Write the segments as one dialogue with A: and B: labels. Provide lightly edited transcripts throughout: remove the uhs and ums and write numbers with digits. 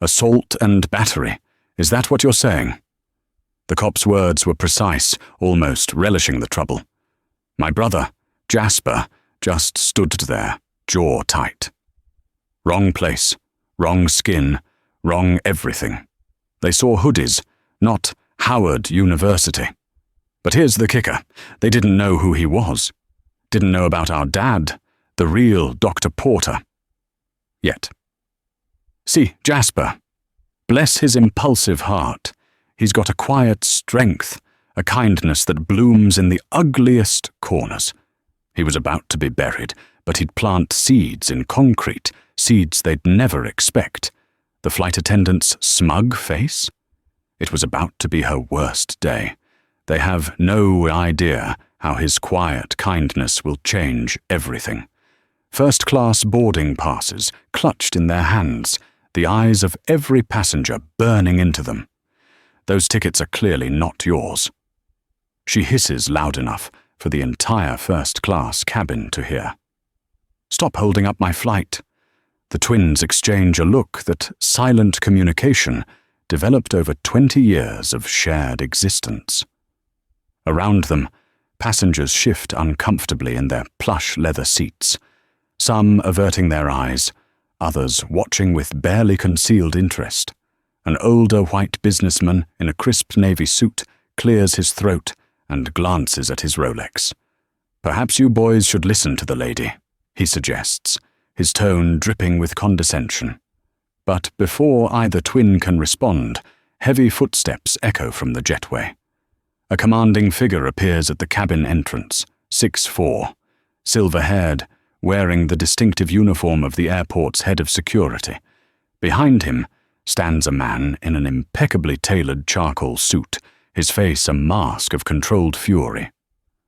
A: Assault and battery. Is that what you're saying?" The cop's words were precise, almost relishing the trouble. My brother, Jasper, just stood there, jaw tight. Wrong place, wrong skin, wrong everything. They saw hoodies, not Howard University. But here's the kicker. They didn't know who he was. Didn't know about our dad, the real Dr. Porter. Yet. See, Jasper. Bless his impulsive heart. He's got a quiet strength, a kindness that blooms in the ugliest corners. He was about to be buried, but he'd plant seeds in concrete, seeds they'd never expect. The flight attendant's smug face? It was about to be her worst day. They have no idea how his quiet kindness will change everything. First-class boarding passes clutched in their hands, the eyes of every passenger burning into them. Those tickets are clearly not yours. She hisses loud enough for the entire first-class cabin to hear. Stop holding up my flight. The twins exchange a look that silent communication developed over 20 years of shared existence. Around them, passengers shift uncomfortably in their plush leather seats, some averting their eyes, others watching with barely concealed interest. An older white businessman in a crisp navy suit clears his throat and glances at his Rolex. "Perhaps you boys should listen to the lady," he suggests, his tone dripping with condescension. But before either twin can respond, heavy footsteps echo from the jetway. A commanding figure appears at the cabin entrance, 6'4", silver-haired, wearing the distinctive uniform of the airport's head of security. Behind him stands a man in an impeccably tailored charcoal suit, his face a mask of controlled fury.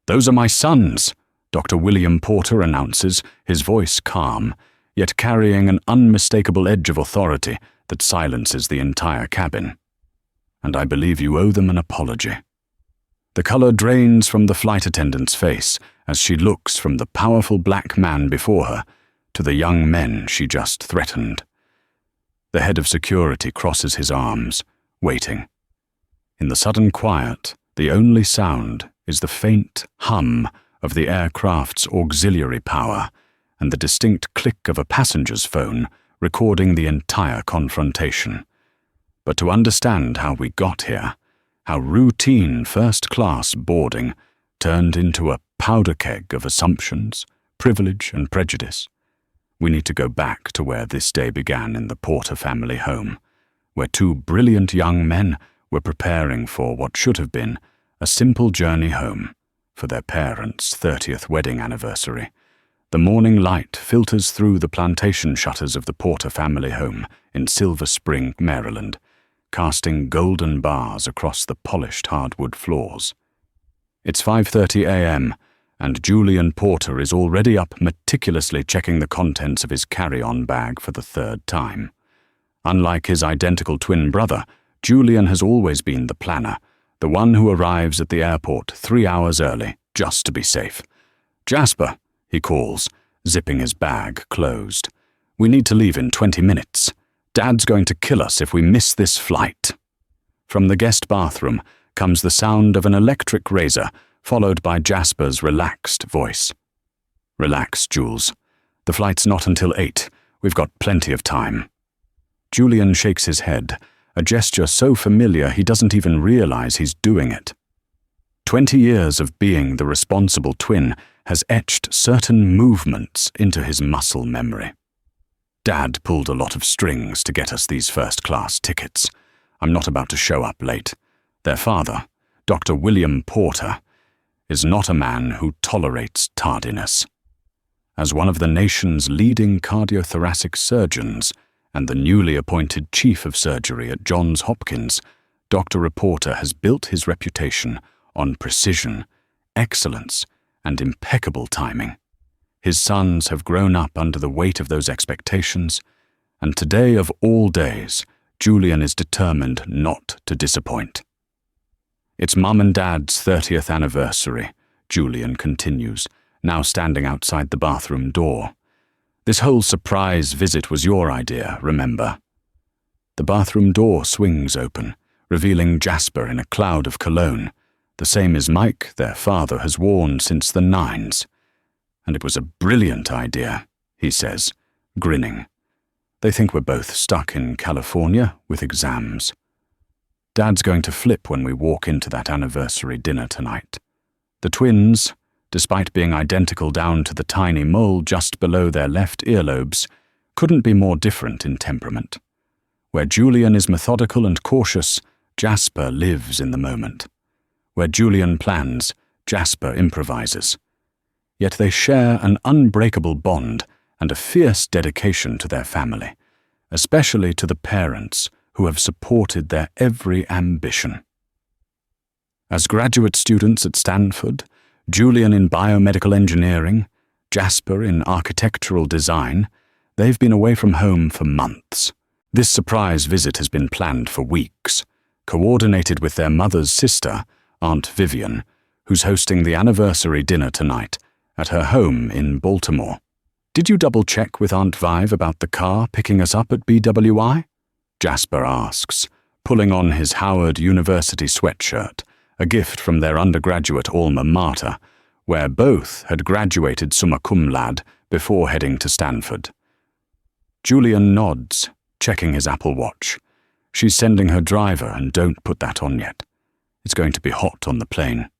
A: "Those are my sons," Dr. William Porter announces, his voice calm, yet carrying an unmistakable edge of authority that silences the entire cabin. "And I believe you owe them an apology." The color drains from the flight attendant's face as she looks from the powerful black man before her to the young men she just threatened. The head of security crosses his arms, waiting. In the sudden quiet, the only sound is the faint hum of the aircraft's auxiliary power and the distinct click of a passenger's phone recording the entire confrontation. But to understand how we got here, how routine first-class boarding turned into a powder keg of assumptions, privilege, and prejudice, we need to go back to where this day began in the Porter family home, where two brilliant young men were preparing for what should have been a simple journey home for their parents' 30th wedding anniversary. The morning light filters through the plantation shutters of the Porter family home in Silver Spring, Maryland, casting golden bars across the polished hardwood floors. It's 5:30 a.m., and Julian Porter is already up meticulously checking the contents of his carry-on bag for the third time. Unlike his identical twin brother, Julian has always been the planner, the one who arrives at the airport 3 hours early, just to be safe. "Jasper," he calls, zipping his bag closed. "We need to leave in 20 minutes. Dad's going to kill us if we miss this flight." From the guest bathroom comes the sound of an electric razor, followed by Jasper's relaxed voice. "Relax, Jules. The flight's not until 8. We've got plenty of time." Julian shakes his head, a gesture so familiar he doesn't even realize he's doing it. 20 years of being the responsible twin has etched certain movements into his muscle memory. "Dad pulled a lot of strings to get us these first-class tickets. I'm not about to show up late. Their father, Dr. William Porter, is not a man who tolerates tardiness. As one of the nation's leading cardiothoracic surgeons and the newly appointed chief of surgery at Johns Hopkins, Dr. Porter has built his reputation on precision, excellence, and impeccable timing. His sons have grown up under the weight of those expectations, and today of all days, Julian is determined not to disappoint. "It's Mum and Dad's 30th anniversary," Julian continues, now standing outside the bathroom door. "This whole surprise visit was your idea, remember?" The bathroom door swings open, revealing Jasper in a cloud of cologne, the same as Mike, their father, has worn since the 9s. And it was a brilliant idea, he says, grinning. They think we're both stuck in California with exams. Dad's going to flip when we walk into that anniversary dinner tonight. The twins, despite being identical down to the tiny mole just below their left earlobes, couldn't be more different in temperament. Where Julian is methodical and cautious, Jasper lives in the moment. Where Julian plans, Jasper improvises. Yet they share an unbreakable bond and a fierce dedication to their family, especially to the parents who have supported their every ambition. As graduate students at Stanford, Julian in biomedical engineering, Jasper in architectural design, they've been away from home for months. This surprise visit has been planned for weeks, coordinated with their mother's sister, Aunt Vivian, who's hosting the anniversary dinner tonight at her home in Baltimore. Did you double-check with Aunt Viv about the car picking us up at BWI? Jasper asks, pulling on his Howard University sweatshirt, a gift from their undergraduate alma mater, where both had graduated summa cum laude before heading to Stanford. Julian nods, checking his Apple Watch. She's sending her driver, and don't put that on yet. It's going to be hot on the plane.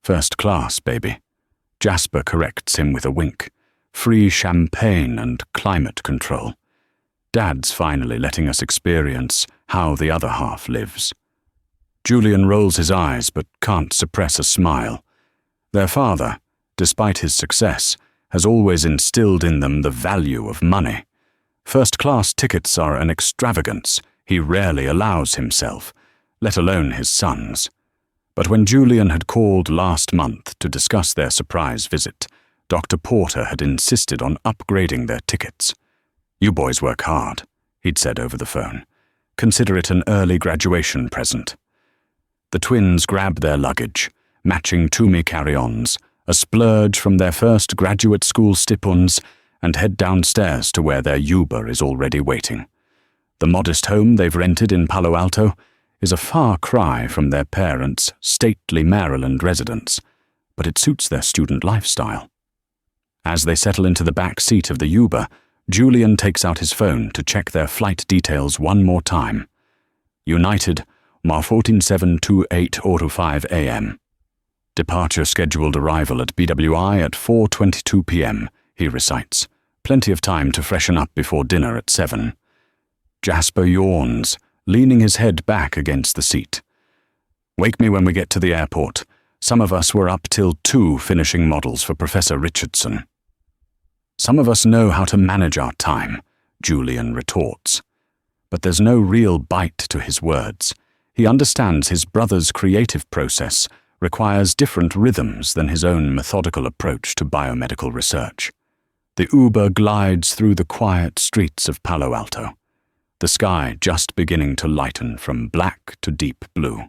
A: First class, baby. Jasper corrects him with a wink. Free champagne and climate control. Dad's finally letting us experience how the other half lives. Julian rolls his eyes but can't suppress a smile. Their father, despite his success, has always instilled in them the value of money. First-class tickets are an extravagance he rarely allows himself, let alone his sons. But when Julian had called last month to discuss their surprise visit, Dr. Porter had insisted on upgrading their tickets. "You boys work hard," he'd said over the phone. "Consider it an early graduation present." The twins grab their luggage, matching Toomey carry-ons, a splurge from their first graduate school stipends, and head downstairs to where their Uber is already waiting. The modest home they've rented in Palo Alto is a far cry from their parents' stately Maryland residence, but it suits their student lifestyle. As they settle into the back seat of the Uber, Julian takes out his phone to check their flight details one more time. United, Mar 14728:05 a.m. Departure scheduled arrival at BWI at 4:22 p.m., he recites. Plenty of time to freshen up before dinner at 7. Jasper yawns, leaning his head back against the seat. "Wake me when we get to the airport. Some of us were up till 2 finishing models for Professor Richardson." "Some of us know how to manage our time," Julian retorts. But there's no real bite to his words. He understands his brother's creative process requires different rhythms than his own methodical approach to biomedical research. The Uber glides through the quiet streets of Palo Alto, the sky just beginning to lighten from black to deep blue.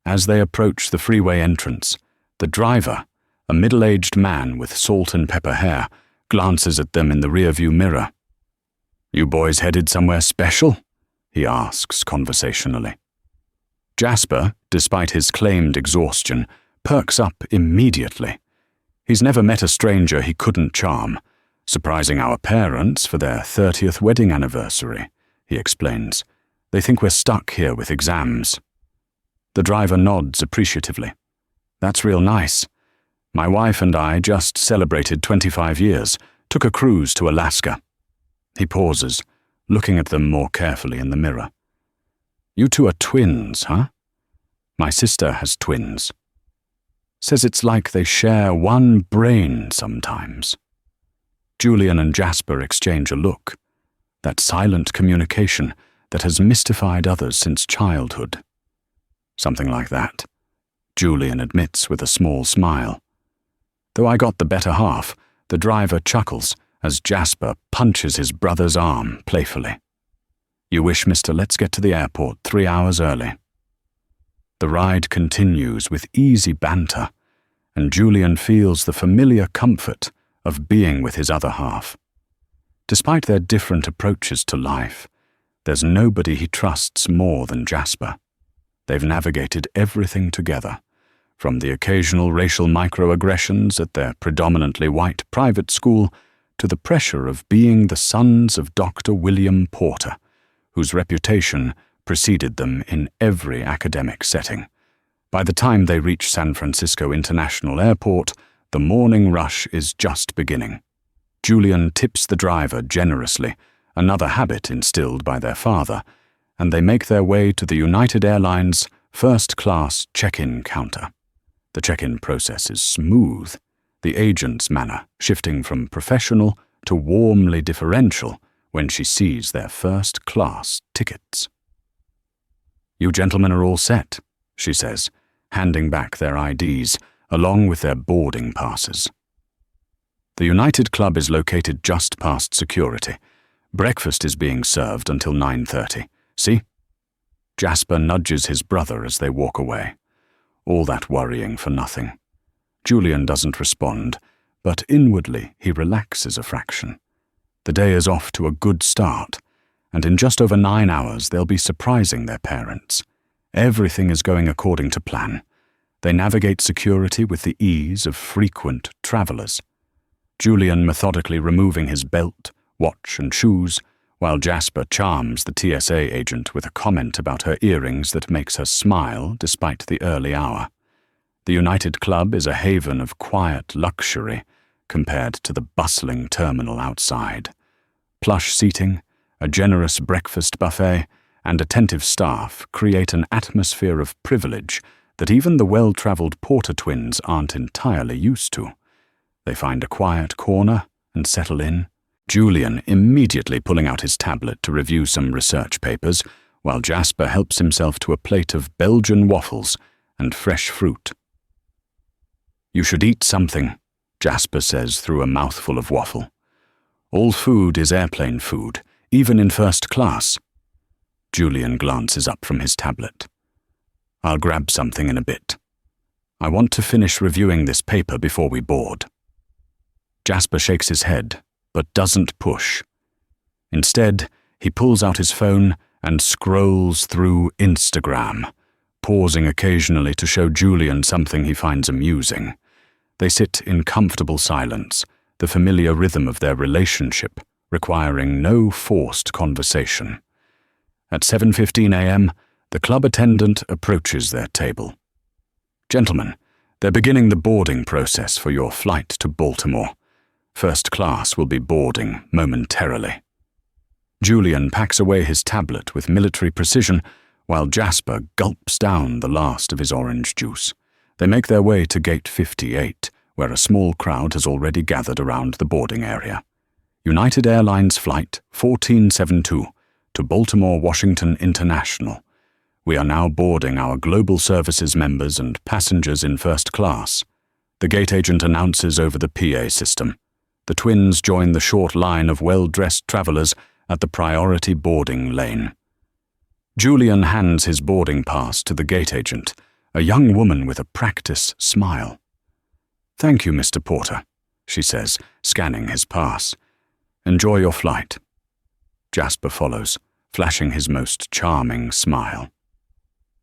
A: As they approach the freeway entrance, the driver, a middle-aged man with salt and pepper hair, glances at them in the rearview mirror. "You boys headed somewhere special?" he asks conversationally. Jasper, despite his claimed exhaustion, perks up immediately. He's never met a stranger he couldn't charm. "Surprising our parents for their 30th wedding anniversary," he explains. "They think we're stuck here with exams." The driver nods appreciatively. "That's real nice. My wife and I just celebrated 25 years, took a cruise to Alaska." He pauses, looking at them more carefully in the mirror. "You two are twins, huh?" "My sister has twins. Says it's like they share one brain sometimes." Julian and Jasper exchange a look, that silent communication that has mystified others since childhood. "Something like that," Julian admits with a small smile. Though I got the better half, the driver chuckles as Jasper punches his brother's arm playfully. "You wish, mister, let's get to the airport 3 hours early." The ride continues with easy banter, and Julian feels the familiar comfort of being with his other half. Despite their different approaches to life, There's nobody he trusts more than Jasper. They've navigated everything together, from the occasional racial microaggressions at their predominantly white private school to the pressure of being the sons of Dr. William Porter, whose reputation preceded them in every academic setting. By the time they reach San Francisco International Airport, the morning rush is just beginning. Julian tips the driver generously, another habit instilled by their father, and they make their way to the United Airlines first-class check-in counter. The check-in process is smooth, the agent's manner shifting from professional to warmly deferential when she sees their first-class tickets. "You gentlemen are all set," she says, handing back their IDs along with their boarding passes. The United Club is located just past security. Breakfast is being served until 9:30. See? Jasper nudges his brother as they walk away. All that worrying for nothing. Julian doesn't respond, but inwardly he relaxes a fraction. The day is off to a good start, and in just over 9 hours they'll be surprising their parents. Everything is going according to plan. They navigate security with the ease of frequent travelers. Julian methodically removing his belt, watch and shoes, while Jasper charms the TSA agent with a comment about her earrings that makes her smile despite the early hour. The United Club is a haven of quiet luxury compared to the bustling terminal outside. Plush seating, a generous breakfast buffet, and attentive staff create an atmosphere of privilege that even the well-traveled Porter twins aren't entirely used to. They find a quiet corner and settle in, Julian immediately pulling out his tablet to review some research papers, while Jasper helps himself to a plate of Belgian waffles and fresh fruit. "You should eat something," Jasper says through a mouthful of waffle. "All food is airplane food, even in first class." Julian glances up from his tablet. "I'll grab something in a bit. I want to finish reviewing this paper before we board." Jasper shakes his head, but doesn't push. Instead, he pulls out his phone and scrolls through Instagram, pausing occasionally to show Julian something he finds amusing. They sit in comfortable silence, the familiar rhythm of their relationship requiring no forced conversation. At 7:15 a.m., the club attendant approaches their table. "Gentlemen, they're beginning the boarding process for your flight to Baltimore. First class will be boarding momentarily." Julian packs away his tablet with military precision, while Jasper gulps down the last of his orange juice. They make their way to Gate 58, where a small crowd has already gathered around the boarding area. United Airlines Flight 1472 to Baltimore Washington International. We are now boarding our Global Services members and passengers in first class. The gate agent announces over the PA system. The twins join the short line of well-dressed travelers at the priority boarding lane. Julian hands his boarding pass to the gate agent, a young woman with a practice smile. "Thank you, Mr. Porter," she says, scanning his pass. "Enjoy your flight." Jasper follows, flashing his most charming smile.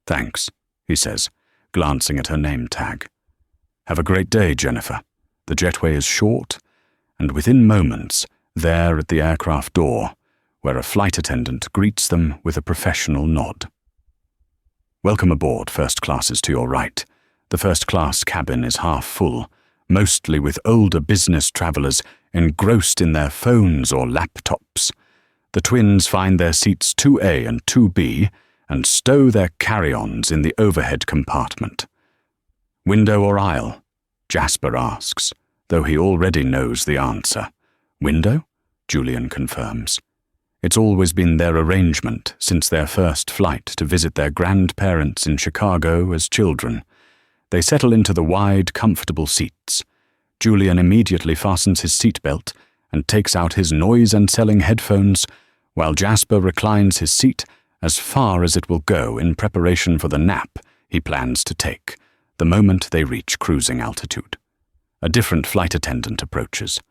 A: "Thanks," he says, glancing at her name tag. "Have a great day, Jennifer. The jetway is short, and within moments, there at the aircraft door, where a flight attendant greets them with a professional nod. "Welcome aboard, first class is to your right. The first class cabin is half full, mostly with older business travelers engrossed in their phones or laptops. The twins find their seats 2A and 2B and stow their carry-ons in the overhead compartment. "Window or aisle?" Jasper asks, though he already knows the answer. "Window?" Julian confirms. It's always been their arrangement since their first flight to visit their grandparents in Chicago as children. They settle into the wide, comfortable seats. Julian immediately fastens his seatbelt and takes out his noise-cancelling headphones, while Jasper reclines his seat as far as it will go in preparation for the nap he plans to take the moment they reach cruising altitude. A different flight attendant approaches,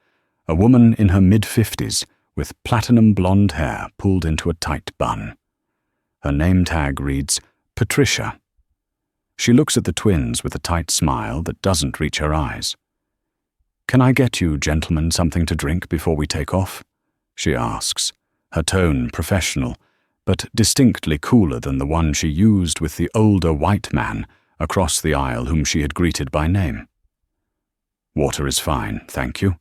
A: a woman in her mid-50s with platinum blonde hair pulled into a tight bun. Her name tag reads Patricia. She looks at the twins with a tight smile that doesn't reach her eyes. "Can I get you gentlemen something to drink before we take off?" she asks, her tone professional, but distinctly cooler than the one she used with the older white man across the aisle whom she had greeted by name. "Water is fine, thank you,"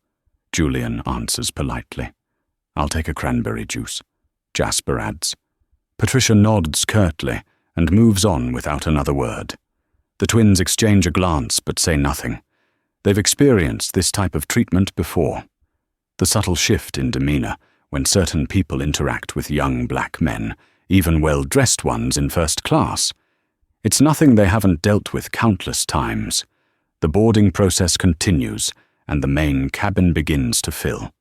A: Julian answers politely. "I'll take a cranberry juice," Jasper adds. Patricia nods curtly and moves on without another word. The twins exchange a glance but say nothing. They've experienced this type of treatment before. The subtle shift in demeanor when certain people interact with young black men, even well-dressed ones in first class. It's nothing they haven't dealt with countless times. The boarding process continues, and the main cabin begins to fill.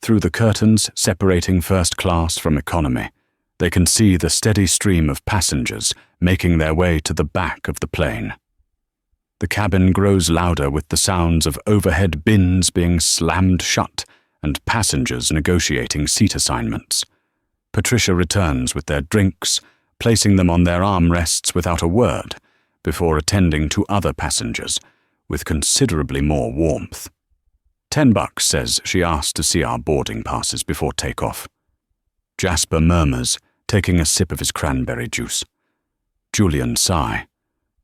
A: Through the curtains separating first class from economy, they can see the steady stream of passengers making their way to the back of the plane. The cabin grows louder with the sounds of overhead bins being slammed shut and passengers negotiating seat assignments. Patricia returns with their drinks, placing them on their armrests without a word, before attending to other passengers with considerably more warmth. $10 says she asked to see our boarding passes before takeoff. Jasper murmurs, taking a sip of his cranberry juice. Julian sigh.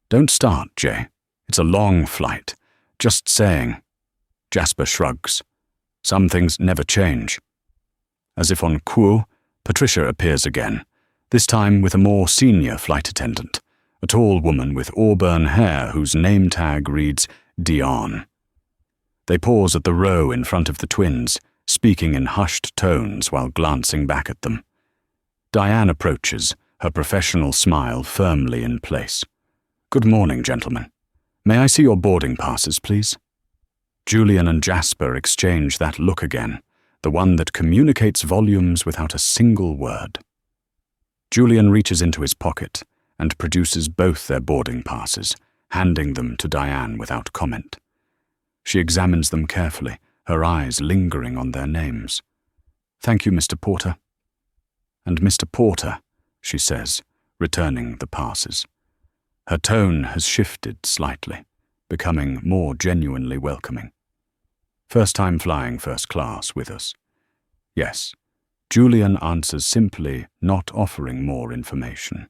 A: "Don't start, Jay. It's a long flight. Just saying." Jasper shrugs. Some things never change. As if on cue, Patricia appears again, this time with a more senior flight attendant, a tall woman with auburn hair whose name tag reads Dion. They pause at the row in front of the twins, speaking in hushed tones while glancing back at them. Diane approaches, her professional smile firmly in place. "Good morning, gentlemen. May I see your boarding passes, please?" Julian and Jasper exchange that look again, the one that communicates volumes without a single word. Julian reaches into his pocket and produces both their boarding passes, handing them to Diane without comment. She examines them carefully, her eyes lingering on their names. "Thank you, Mr. Porter." "And Mr. Porter," she says, returning the passes. Her tone has shifted slightly, becoming more genuinely welcoming. "First time flying first class with us?" "Yes." Julian answers simply, not offering more information.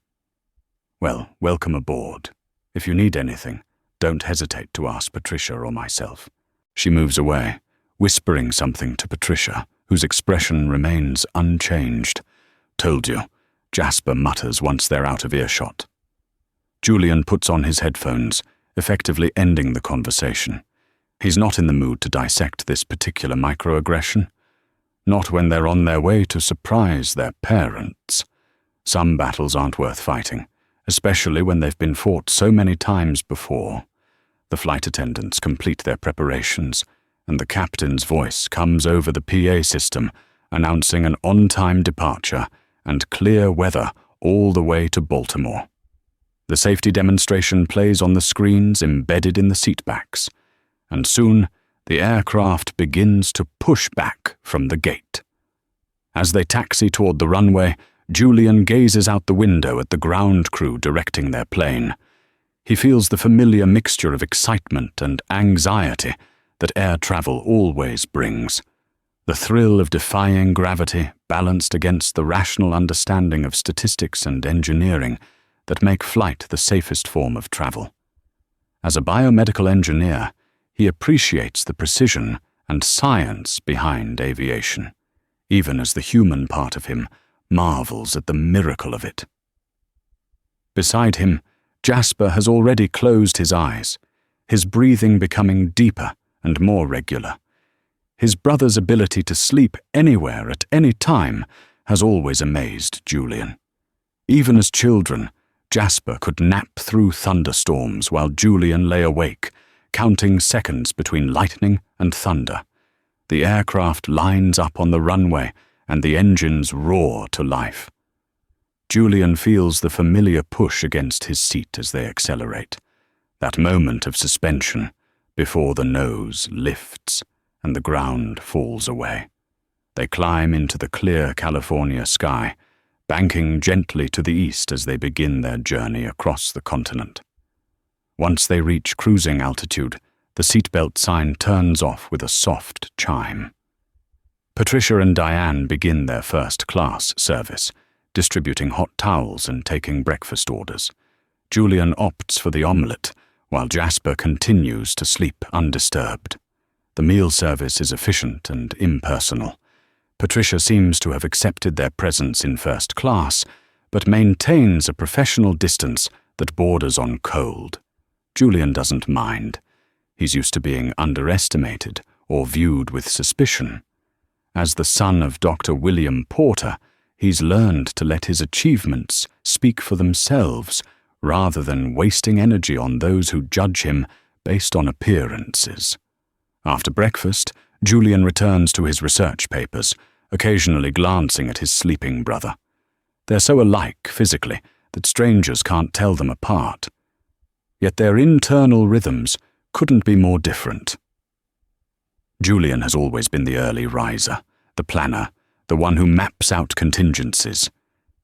A: "Well, welcome aboard. If you need anything, don't hesitate to ask Patricia or myself." She moves away, whispering something to Patricia, whose expression remains unchanged. "Told you," Jasper mutters once they're out of earshot. Julian puts on his headphones, effectively ending the conversation. He's not in the mood to dissect this particular microaggression. Not when they're on their way to surprise their parents. Some battles aren't worth fighting, especially when they've been fought so many times before. The flight attendants complete their preparations, and the captain's voice comes over the PA system, announcing an on-time departure and clear weather all the way to Baltimore. The safety demonstration plays on the screens embedded in the seatbacks, and soon the aircraft begins to push back from the gate. As they taxi toward the runway, Julian gazes out the window at the ground crew directing their plane. He feels the familiar mixture of excitement and anxiety that air travel always brings. The thrill of defying gravity balanced against the rational understanding of statistics and engineering that make flight the safest form of travel. As a biomedical engineer, he appreciates the precision and science behind aviation, even as the human part of him marvels at the miracle of it. Beside him, Jasper has already closed his eyes, his breathing becoming deeper and more regular. His brother's ability to sleep anywhere at any time has always amazed Julian. Even as children, Jasper could nap through thunderstorms while Julian lay awake, counting seconds between lightning and thunder. The aircraft lines up on the runway and the engines roar to life. Julian feels the familiar push against his seat as they accelerate, that moment of suspension before the nose lifts and the ground falls away. They climb into the clear California sky, banking gently to the east as they begin their journey across the continent. Once they reach cruising altitude, the seatbelt sign turns off with a soft chime. Patricia and Diane begin their first-class service, distributing hot towels and taking breakfast orders. Julian opts for the omelette, while Jasper continues to sleep undisturbed. The meal service is efficient and impersonal. Patricia seems to have accepted their presence in first class, but maintains a professional distance that borders on cold. Julian doesn't mind. He's used to being underestimated or viewed with suspicion. As the son of Dr. William Porter, he's learned to let his achievements speak for themselves rather than wasting energy on those who judge him based on appearances. After breakfast, Julian returns to his research papers, occasionally glancing at his sleeping brother. They're so alike physically that strangers can't tell them apart. Yet their internal rhythms couldn't be more different. Julian has always been the early riser, the planner, the one who maps out contingencies.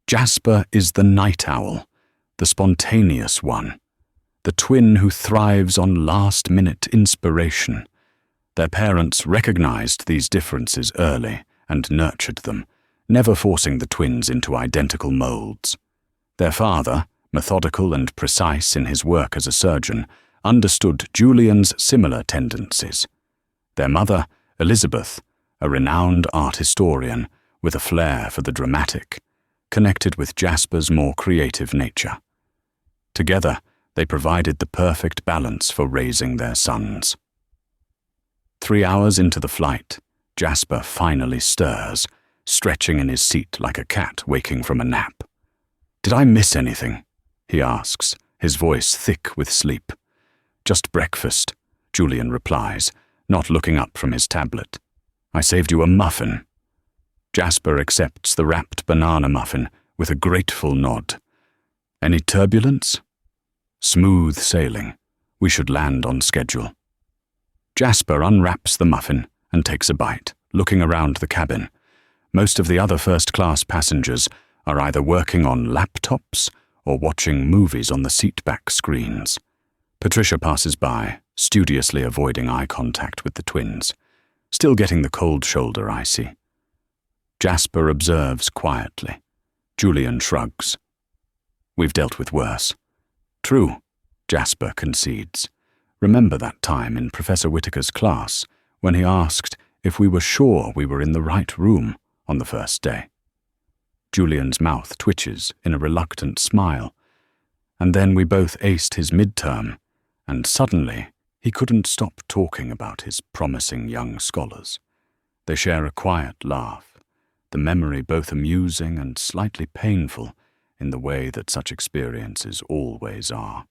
A: Jasper is the night owl, the spontaneous one, the twin who thrives on last-minute inspiration. Their parents recognized these differences early and nurtured them, never forcing the twins into identical molds. Their father, methodical and precise in his work as a surgeon, understood Julian's similar tendencies. Their mother, Elizabeth, a renowned art historian with a flair for the dramatic, connected with Jasper's more creative nature. Together, they provided the perfect balance for raising their sons. 3 hours into the flight, Jasper finally stirs, stretching in his seat like a cat waking from a nap. "Did I miss anything?" he asks, his voice thick with sleep. "Just breakfast," Julian replies, not looking up from his tablet. "I saved you a muffin." Jasper accepts the wrapped banana muffin with a grateful nod. "Any turbulence?" "Smooth sailing. We should land on schedule." Jasper unwraps the muffin and takes a bite, looking around the cabin. Most of the other first-class passengers are either working on laptops or watching movies on the seatback screens. Patricia passes by, studiously avoiding eye contact with the twins, still getting the cold shoulder I see. Jasper observes quietly. Julian shrugs. "We've dealt with worse." "True," Jasper concedes. "Remember that time in Professor Whitaker's class when he asked if we were sure we were in the right room on the first day?" Julian's mouth twitches in a reluctant smile. "And then we both aced his midterm, and suddenly he couldn't stop talking about his promising young scholars." They share a quiet laugh, the memory both amusing and slightly painful in the way that such experiences always are.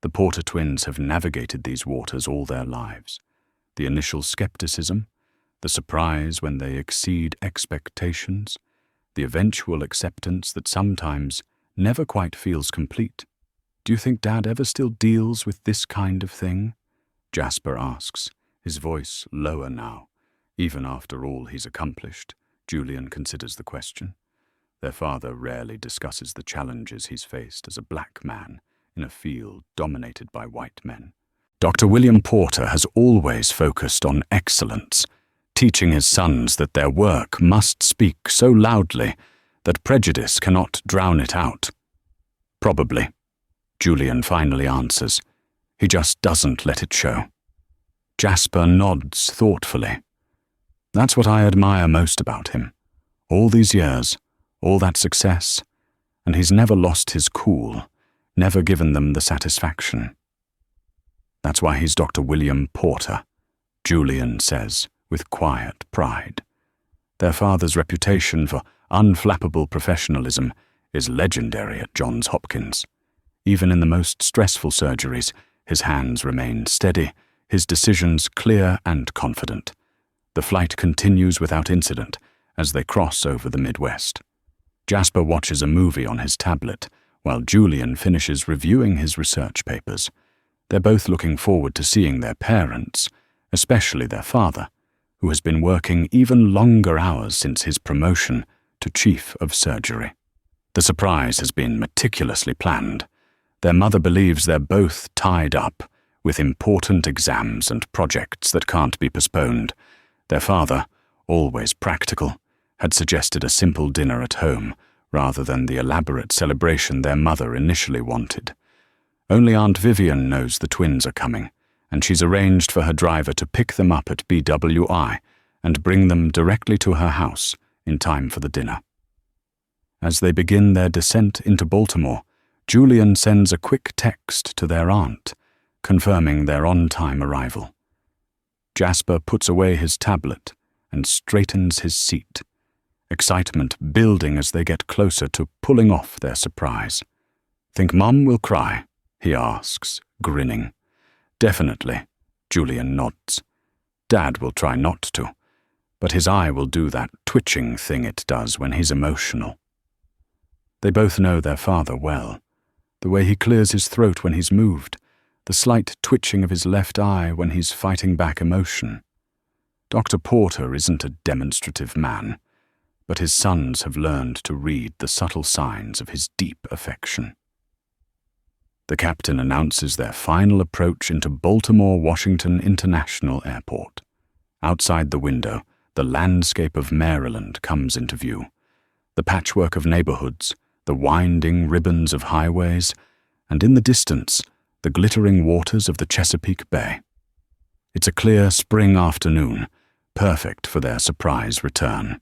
A: The Porter twins have navigated these waters all their lives. The initial skepticism, the surprise when they exceed expectations, the eventual acceptance that sometimes never quite feels complete. "Do you think Dad ever still deals with this kind of thing?" Jasper asks, his voice lower now. Even after all he's accomplished, Julian considers the question. Their father rarely discusses the challenges he's faced as a black man in a field dominated by white men. Dr. William Porter has always focused on excellence, teaching his sons that their work must speak so loudly that prejudice cannot drown it out. "Probably," Julian finally answers. He just doesn't let it show. Jasper nods thoughtfully. "That's what I admire most about him. All these years, all that success, and he's never lost his cool, never given them the satisfaction. That's why he's Dr. William Porter," Julian says with quiet pride. Their father's reputation for unflappable professionalism is legendary at Johns Hopkins. Even in the most stressful surgeries, his hands remain steady, his decisions clear and confident. The flight continues without incident as they cross over the Midwest. Jasper watches a movie on his tablet, while Julian finishes reviewing his research papers. They're both looking forward to seeing their parents, especially their father, who has been working even longer hours since his promotion to Chief of Surgery. The surprise has been meticulously planned. Their mother believes they're both tied up with important exams and projects that can't be postponed. Their father, always practical, had suggested a simple dinner at home rather than the elaborate celebration their mother initially wanted. Only Aunt Vivian knows the twins are coming, and she's arranged for her driver to pick them up at BWI and bring them directly to her house in time for the dinner. As they begin their descent into Baltimore, Julian sends a quick text to their aunt, confirming their on-time arrival. Jasper puts away his tablet and straightens his seat, excitement building as they get closer to pulling off their surprise. "Think Mum will cry?" he asks, grinning. "Definitely," Julian nods. "Dad will try not to, but his eye will do that twitching thing it does when he's emotional." They both know their father well. The way he clears his throat when he's moved, the slight twitching of his left eye when he's fighting back emotion. Dr. Porter isn't a demonstrative man, but his sons have learned to read the subtle signs of his deep affection. The captain announces their final approach into Baltimore-Washington International Airport. Outside the window, the landscape of Maryland comes into view. The patchwork of neighborhoods, the winding ribbons of highways, and in the distance, the glittering waters of the Chesapeake Bay. It's a clear spring afternoon, perfect for their surprise return.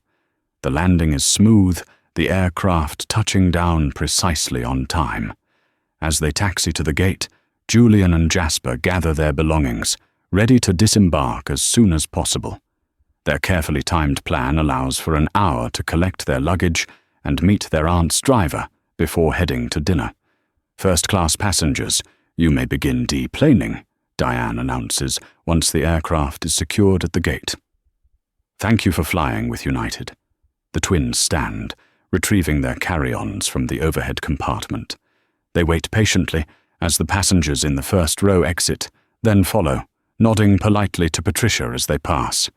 A: The landing is smooth, the aircraft touching down precisely on time. As they taxi to the gate, Julian and Jasper gather their belongings, ready to disembark as soon as possible. Their carefully timed plan allows for an hour to collect their luggage and meet their aunt's driver before heading to dinner. "First-class passengers, you may begin deplaning," Diane announces once the aircraft is secured at the gate. "Thank you for flying with United." The twins stand, retrieving their carry-ons from the overhead compartment. They wait patiently as the passengers in the first row exit, then follow, nodding politely to Patricia as they pass.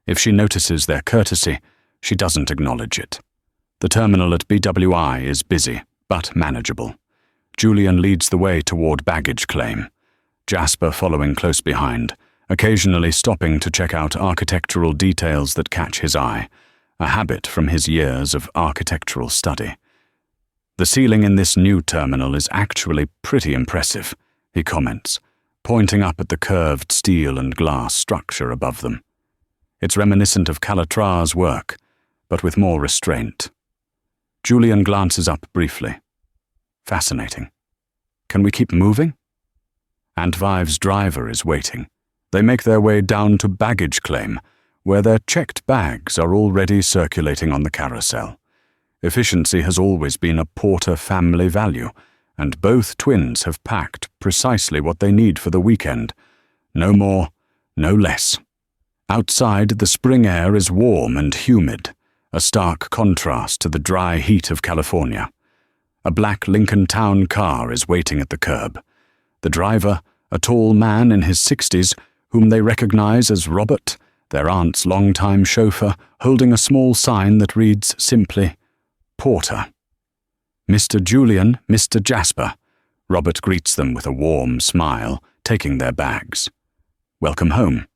A: If she notices their courtesy, she doesn't acknowledge it. The terminal at BWI is busy, but manageable. Julian leads the way toward baggage claim, Jasper following close behind, occasionally stopping to check out architectural details that catch his eye, a habit from his years of architectural study. "The ceiling in this new terminal is actually pretty impressive," he comments, pointing up at the curved steel and glass structure above them. It's reminiscent of Calatrava's work, but with more restraint. Julian glances up briefly. "Fascinating. Can we keep moving?" Aunt Vive's driver is waiting. They make their way down to baggage claim, where their checked bags are already circulating on the carousel. Efficiency has always been a Porter family value, and both twins have packed precisely what they need for the weekend. No more, no less. Outside, the spring air is warm and humid, a stark contrast to the dry heat of California. A black Lincoln Town car is waiting at the curb. The driver, a tall man in his 60s, whom they recognize as Robert, their aunt's longtime chauffeur, holding a small sign that reads simply, "Porter." "Mr. Julian, Mr. Jasper," Robert greets them with a warm smile, taking their bags. "Welcome home.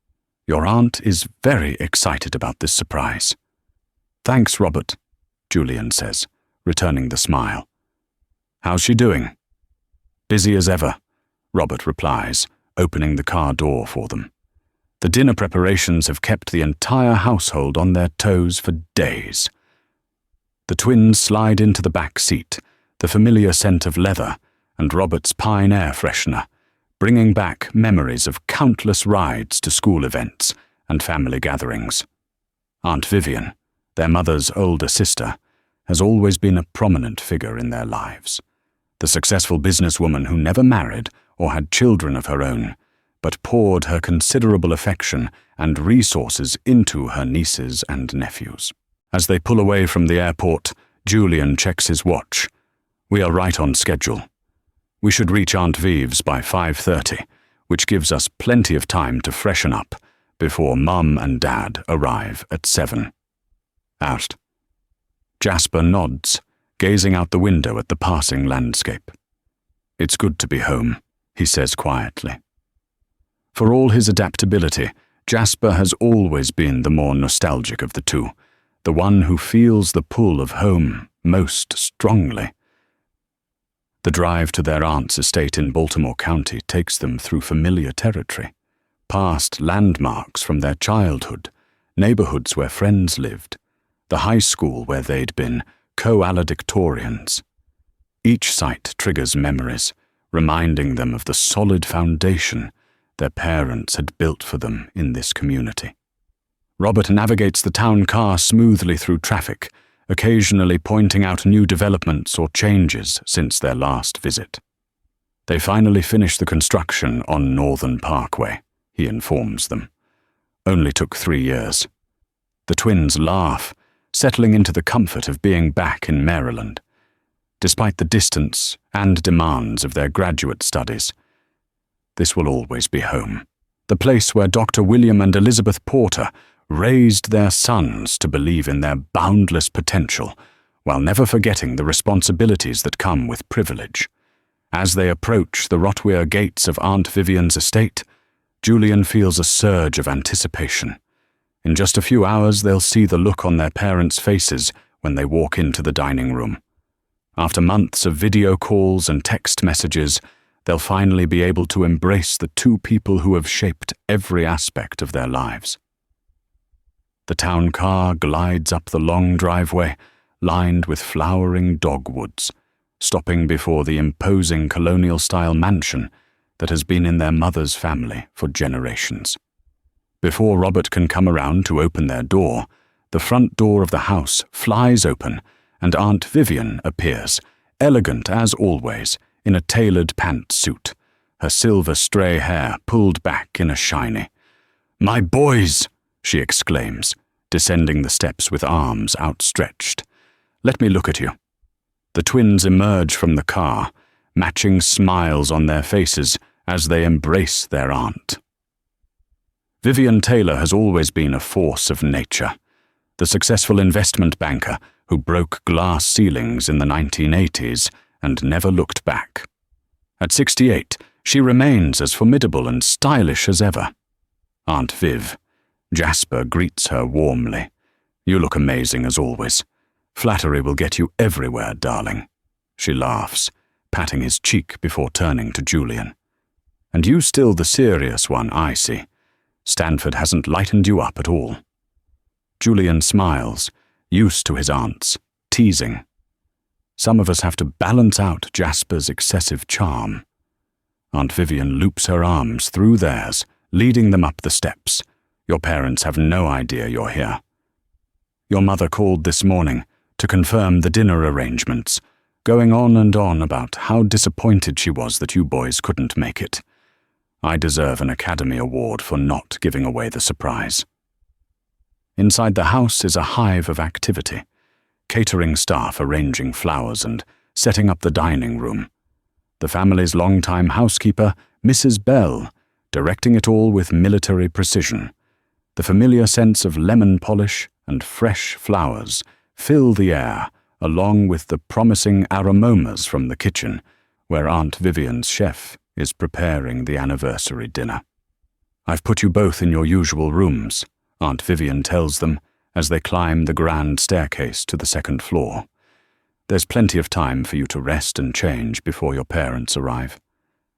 A: Your aunt is very excited about this surprise." "Thanks, Robert," Julian says, returning the smile. "How's she doing?" "Busy as ever," Robert replies, opening the car door for them. The dinner preparations have kept the entire household on their toes for days. The twins slide into the back seat, the familiar scent of leather and Robert's pine air freshener, bringing back memories of countless rides to school events and family gatherings. Aunt Vivian, their mother's older sister, has always been a prominent figure in their lives. The successful businesswoman who never married or had children of her own, but poured her considerable affection and resources into her nieces and nephews. As they pull away from the airport, Julian checks his watch. "We are right on schedule. We should reach Aunt Vive's by 5:30, which gives us plenty of time to freshen up, before Mum and Dad arrive at 7. Out. Jasper nods, gazing out the window at the passing landscape. It's good to be home, he says quietly. For all his adaptability, Jasper has always been the more nostalgic of the two, the one who feels the pull of home most strongly. The drive to their aunt's estate in Baltimore County takes them through familiar territory, past landmarks from their childhood, neighborhoods where friends lived, the high school where they'd been co-valedictorians. Each site triggers memories, reminding them of the solid foundation their parents had built for them in this community. Robert navigates the town car smoothly through traffic, occasionally pointing out new developments or changes since their last visit. They finally finish the construction on Northern Parkway, he informs them. Only took 3 years. The twins laugh, settling into the comfort of being back in Maryland. Despite the distance and demands of their graduate studies, this will always be home, the place where Dr. William and Elizabeth Porter raised their sons to believe in their boundless potential, while never forgetting the responsibilities that come with privilege. As they approach the Rotweir gates of Aunt Vivian's estate, Julian feels a surge of anticipation. In just a few hours, they'll see the look on their parents' faces when they walk into the dining room. After months of video calls and text messages, they'll finally be able to embrace the two people who have shaped every aspect of their lives. The town car glides up the long driveway, lined with flowering dogwoods, stopping before the imposing colonial-style mansion that has been in their mother's family for generations. Before Robert can come around to open their door, the front door of the house flies open and Aunt Vivian appears, elegant as always, in a tailored pantsuit, her silver stray hair pulled back in a shiny. "My boys!" she exclaims, descending the steps with arms outstretched. "Let me look at you." The twins emerge from the car, matching smiles on their faces as they embrace their aunt. Vivian Taylor has always been a force of nature, the successful investment banker who broke glass ceilings in the 1980s and never looked back. At 68, she remains as formidable and stylish as ever. Aunt Viv. Jasper greets her warmly. "You look amazing as always. Flattery will get you everywhere, darling." She laughs, patting his cheek before turning to Julian. "And you still the serious one, I see. Stanford hasn't lightened you up at all." Julian smiles, used to his aunts, teasing. Some of us have to balance out Jasper's excessive charm. Aunt Vivian loops her arms through theirs, leading them up the steps. "Your parents have no idea you're here. Your mother called this morning to confirm the dinner arrangements, going on and on about how disappointed she was that you boys couldn't make it. I deserve an Academy Award for not giving away the surprise." Inside the house is a hive of activity, catering staff arranging flowers and setting up the dining room. The family's longtime housekeeper, Mrs. Bell, directing it all with military precision. The familiar sense of lemon polish and fresh flowers fill the air, along with the promising aromas from the kitchen, where Aunt Vivian's chef is preparing the anniversary dinner. "I've put you both in your usual rooms," Aunt Vivian tells them as they climb the grand staircase to the second floor. "There's plenty of time for you to rest and change before your parents arrive.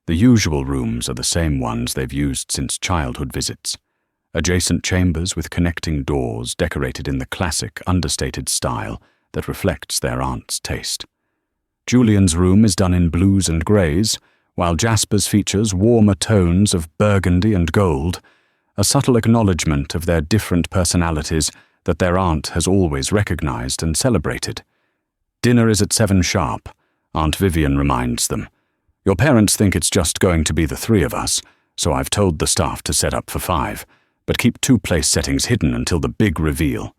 A: The usual rooms are the same ones they've used since childhood visits. Adjacent chambers with connecting doors decorated in the classic, understated style that reflects their aunt's taste. Julian's room is done in blues and greys, while Jasper's features warmer tones of burgundy and gold, a subtle acknowledgement of their different personalities that their aunt has always recognized and celebrated. "Dinner is at 7 sharp, Aunt Vivian reminds them. "Your parents think it's just going to be the 3 of us, so I've told the staff to set up for 5, but keep 2 place settings hidden until the big reveal.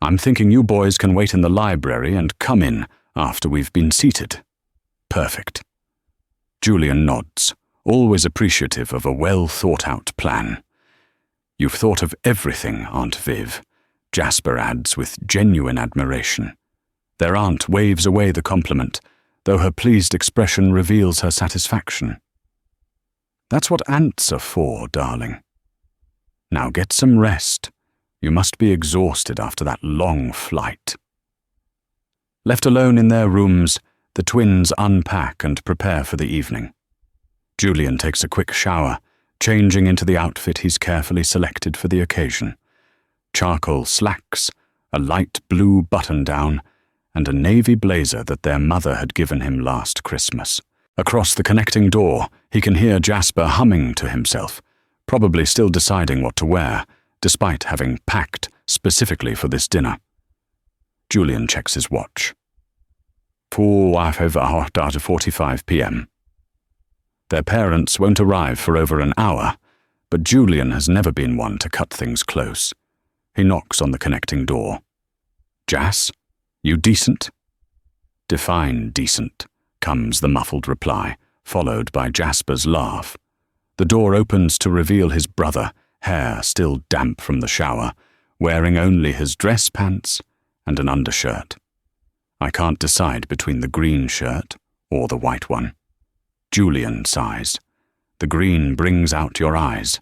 A: I'm thinking you boys can wait in the library and come in after we've been seated." "Perfect." Julian nods, always appreciative of a well-thought-out plan. "You've thought of everything, Aunt Viv," Jasper adds with genuine admiration. Their aunt waves away the compliment, though her pleased expression reveals her satisfaction. "That's what aunts are for, darling. Now get some rest. You must be exhausted after that long flight." Left alone in their rooms, the twins unpack and prepare for the evening. Julian takes a quick shower, changing into the outfit he's carefully selected for the occasion. Charcoal slacks, a light blue button-down, and a navy blazer that their mother had given him last Christmas. Across the connecting door, he can hear Jasper humming to himself, probably still deciding what to wear, despite having packed specifically for this dinner. Julian checks his watch. 4:45 p.m. Their parents won't arrive for over an hour, but Julian has never been one to cut things close. He knocks on the connecting door. "Jas, you decent?" "Define decent," comes the muffled reply, followed by Jasper's laugh. The door opens to reveal his brother, hair still damp from the shower, wearing only his dress pants and an undershirt. "I can't decide between the green shirt or the white one." Julian sighs. "The green brings out your eyes.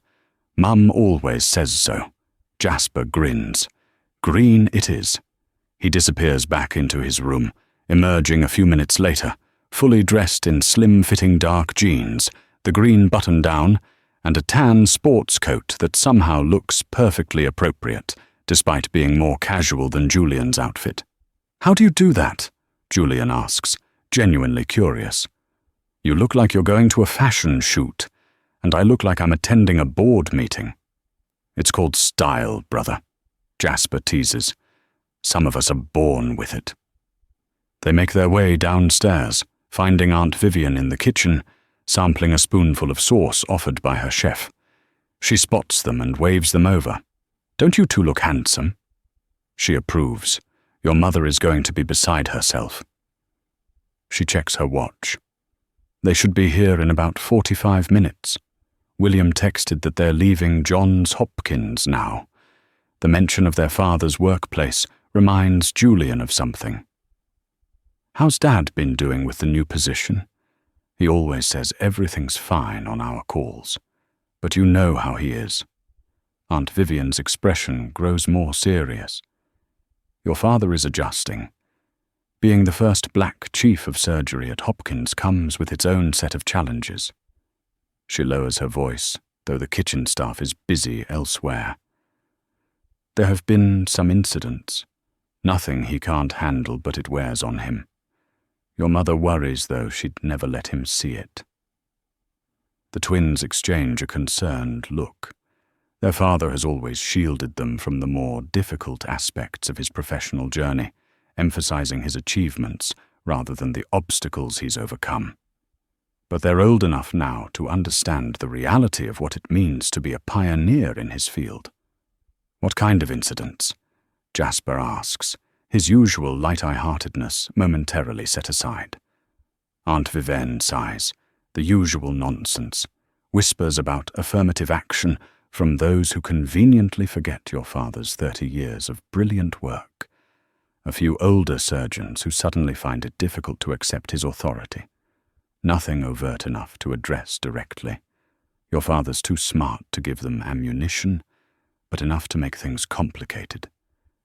A: Mum always says so." Jasper grins. "Green it is." He disappears back into his room, emerging a few minutes later, fully dressed in slim-fitting dark jeans, the green button-down, and a tan sports coat that somehow looks perfectly appropriate, despite being more casual than Julian's outfit. "How do you do that?" Julian asks, genuinely curious. "You look like you're going to a fashion shoot, and I look like I'm attending a board meeting." "It's called style, brother," Jasper teases. "Some of us are born with it." They make their way downstairs, finding Aunt Vivian in the kitchen, sampling a spoonful of sauce offered by her chef. She spots them and waves them over. "Don't you two look handsome?" She approves. "Your mother is going to be beside herself." She checks her watch. They should be here in about 45 minutes. William texted that they're leaving Johns Hopkins now. The mention of their father's workplace reminds Julian of something. "How's Dad been doing with the new position? He always says everything's fine on our calls, but you know how he is." Aunt Vivian's expression grows more serious. "Your father is adjusting. Being the first black chief of surgery at Hopkins comes with its own set of challenges." She lowers her voice, though the kitchen staff is busy elsewhere. "There have been some incidents. Nothing he can't handle, but it wears on him. Your mother worries, though she'd never let him see it." The twins exchange a concerned look. Their father has always shielded them from the more difficult aspects of his professional journey, emphasizing his achievements rather than the obstacles he's overcome. But they're old enough now to understand the reality of what it means to be a pioneer in his field. "What kind of incidents?" Jasper asks, his usual light-heartedness momentarily set aside. Aunt Vivian sighs, the usual nonsense, whispers about affirmative action from those who conveniently forget your father's 30 years of brilliant work. A few older surgeons who suddenly find it difficult to accept his authority. Nothing overt enough to address directly. Your father's too smart to give them ammunition, but enough to make things complicated.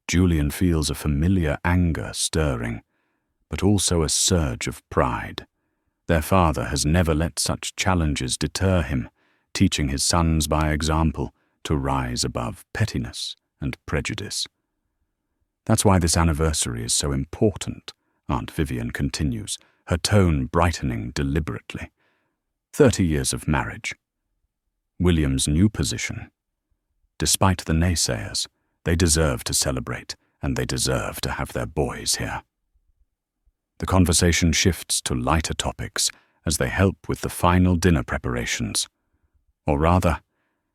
A: Julian feels a familiar anger stirring, but also a surge of pride. Their father has never let such challenges deter him, teaching his sons by example to rise above pettiness and prejudice. "That's why this anniversary is so important," Aunt Vivian continues, her tone brightening deliberately. 30 years of marriage. William's new position. Despite the naysayers, they deserve to celebrate, and they deserve to have their boys here. The conversation shifts to lighter topics as they help with the final dinner preparations. Or rather,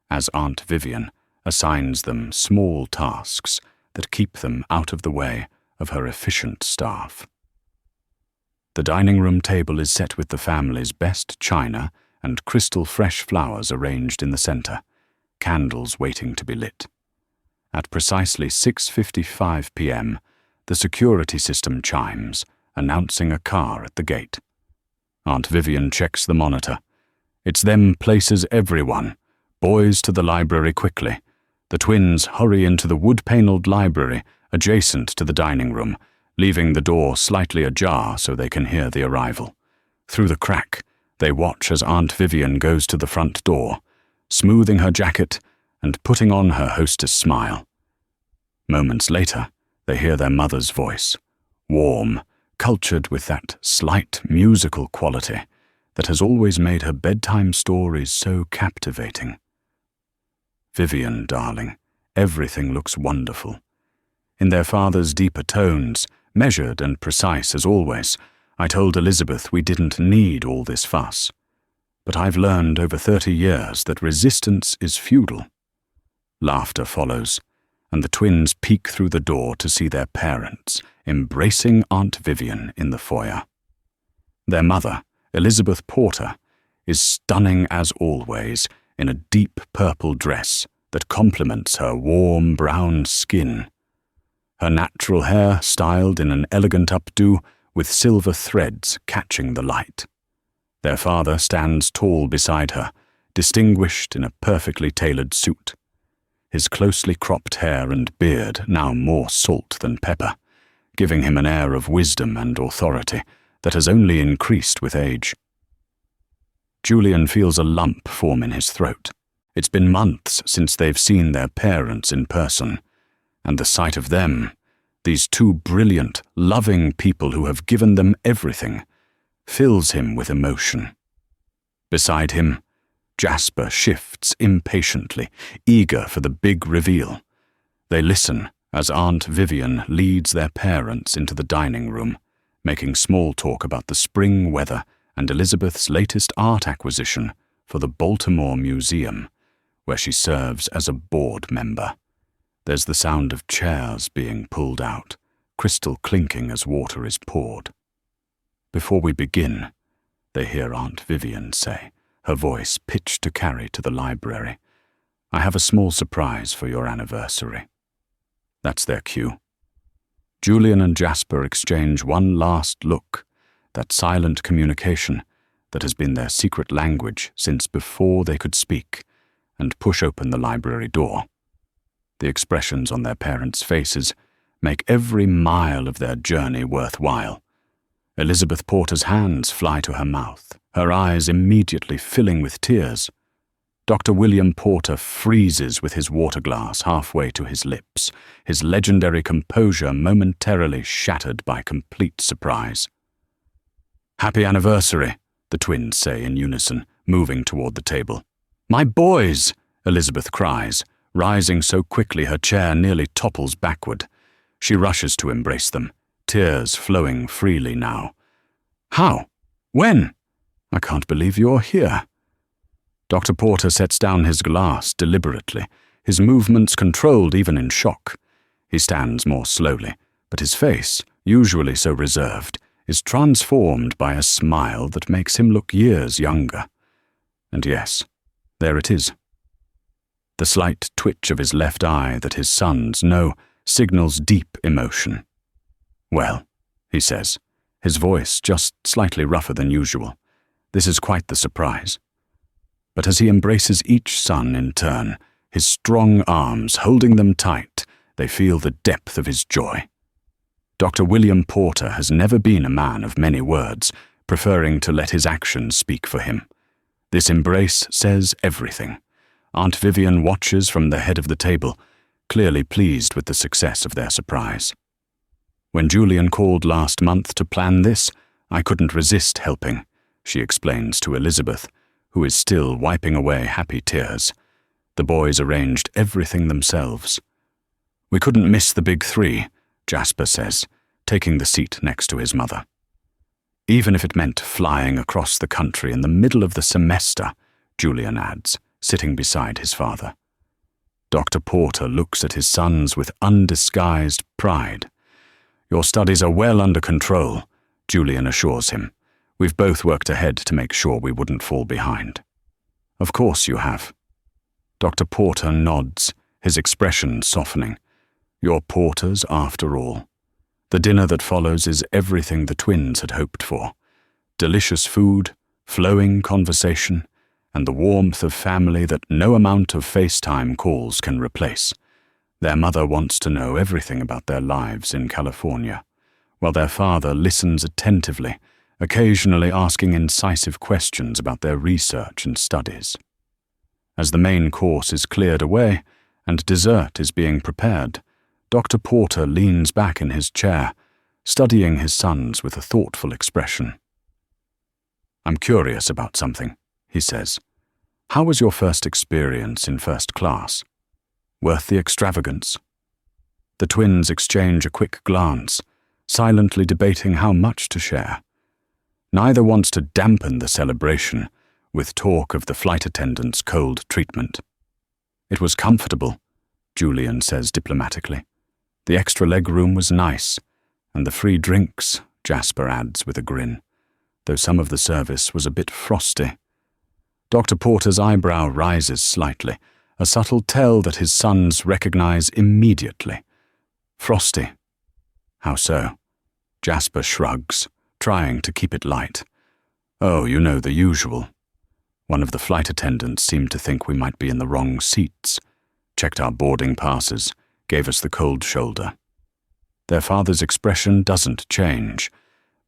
A: as Aunt Vivian assigns them small tasks that keep them out of the way of her efficient staff. The dining room table is set with the family's best china and crystal fresh flowers arranged in the center. candles waiting to be lit. At precisely 6:55 p.m., the security system chimes, announcing a car at the gate. Aunt Vivian checks the monitor. It's them places everyone. Boys to the library quickly. The twins hurry into the wood-paneled library adjacent to the dining room, leaving the door slightly ajar so they can hear the arrival. Through the crack, they watch as Aunt Vivian goes to the front door, smoothing her jacket and putting on her hostess smile. Moments later, they hear their mother's voice, warm, cultured with that slight musical quality that has always made her bedtime stories so captivating. Vivian, darling, everything looks wonderful. In their father's deeper tones, measured and precise as always, I told Elizabeth we didn't need all this fuss. But I've learned over 30 years that resistance is futile. Laughter follows, and the twins peek through the door to see their parents embracing Aunt Vivian in the foyer. Their mother, Elizabeth Porter, is stunning as always in a deep purple dress that complements her warm brown skin. Her natural hair styled in an elegant updo with silver threads catching the light. Their father stands tall beside her, distinguished in a perfectly tailored suit. His closely cropped hair and beard now more salt than pepper, giving him an air of wisdom and authority that has only increased with age. Julian feels a lump form in his throat. It's been months since they've seen their parents in person, and the sight of them, these two brilliant, loving people who have given them everything, fills him with emotion. Beside him, Jasper shifts impatiently, eager for the big reveal. They listen as Aunt Vivian leads their parents into the dining room, making small talk about the spring weather and Elizabeth's latest art acquisition for the Baltimore Museum, where she serves as a board member. There's the sound of chairs being pulled out, crystal clinking as water is poured. Before we begin, they hear Aunt Vivian say, her voice pitched to carry to the library, I have a small surprise for your anniversary. That's their cue. Julian and Jasper exchange one last look, that silent communication that has been their secret language since before they could speak, and push open the library door. The expressions on their parents' faces make every mile of their journey worthwhile. Elizabeth Porter's hands fly to her mouth, her eyes immediately filling with tears. Dr. William Porter freezes with his water glass halfway to his lips, his legendary composure momentarily shattered by complete surprise. Happy anniversary, the twins say in unison, moving toward the table. My boys, Elizabeth cries, rising so quickly her chair nearly topples backward. She rushes to embrace them, tears flowing freely now. How? When? I can't believe you're here. Dr. Porter sets down his glass deliberately, his movements controlled even in shock. He stands more slowly, but his face, usually so reserved, is transformed by a smile that makes him look years younger. And yes, there it is. The slight twitch of his left eye that his sons know signals deep emotion. Well, he says, his voice just slightly rougher than usual. This is quite the surprise. But as he embraces each son in turn, his strong arms holding them tight, they feel the depth of his joy. Dr. William Porter has never been a man of many words, preferring to let his actions speak for him. This embrace says everything. Aunt Vivian watches from the head of the table, clearly pleased with the success of their surprise. When Julian called last month to plan this, I couldn't resist helping, she explains to Elizabeth, who is still wiping away happy tears. The boys arranged everything themselves. We couldn't miss the big three, Jasper says, taking the seat next to his mother. Even if it meant flying across the country in the middle of the semester, Julian adds, sitting beside his father. Dr. Porter looks at his sons with undisguised pride. Your studies are well under control, Julian assures him. We've both worked ahead to make sure we wouldn't fall behind. Of course you have. Dr. Porter nods, his expression softening. You're Porters after all. The dinner that follows is everything the twins had hoped for. Delicious food, flowing conversation, and the warmth of family that no amount of FaceTime calls can replace. Their mother wants to know everything about their lives in California, while their father listens attentively, occasionally asking incisive questions about their research and studies. As the main course is cleared away and dessert is being prepared, Dr. Porter leans back in his chair, studying his sons with a thoughtful expression. I'm curious about something, he says. How was your first experience in first class? Worth the extravagance? The twins exchange a quick glance, silently debating how much to share. Neither wants to dampen the celebration with talk of the flight attendant's cold treatment. It was comfortable, Julian says diplomatically. The extra legroom was nice, and the free drinks, Jasper adds with a grin, though some of the service was a bit frosty. Dr. Porter's eyebrow rises slightly, a subtle tell that his sons recognize immediately. Frosty. How so? Jasper shrugs, trying to keep it light. Oh, you know, the usual. One of the flight attendants seemed to think we might be in the wrong seats, checked our boarding passes, gave us the cold shoulder. Their father's expression doesn't change,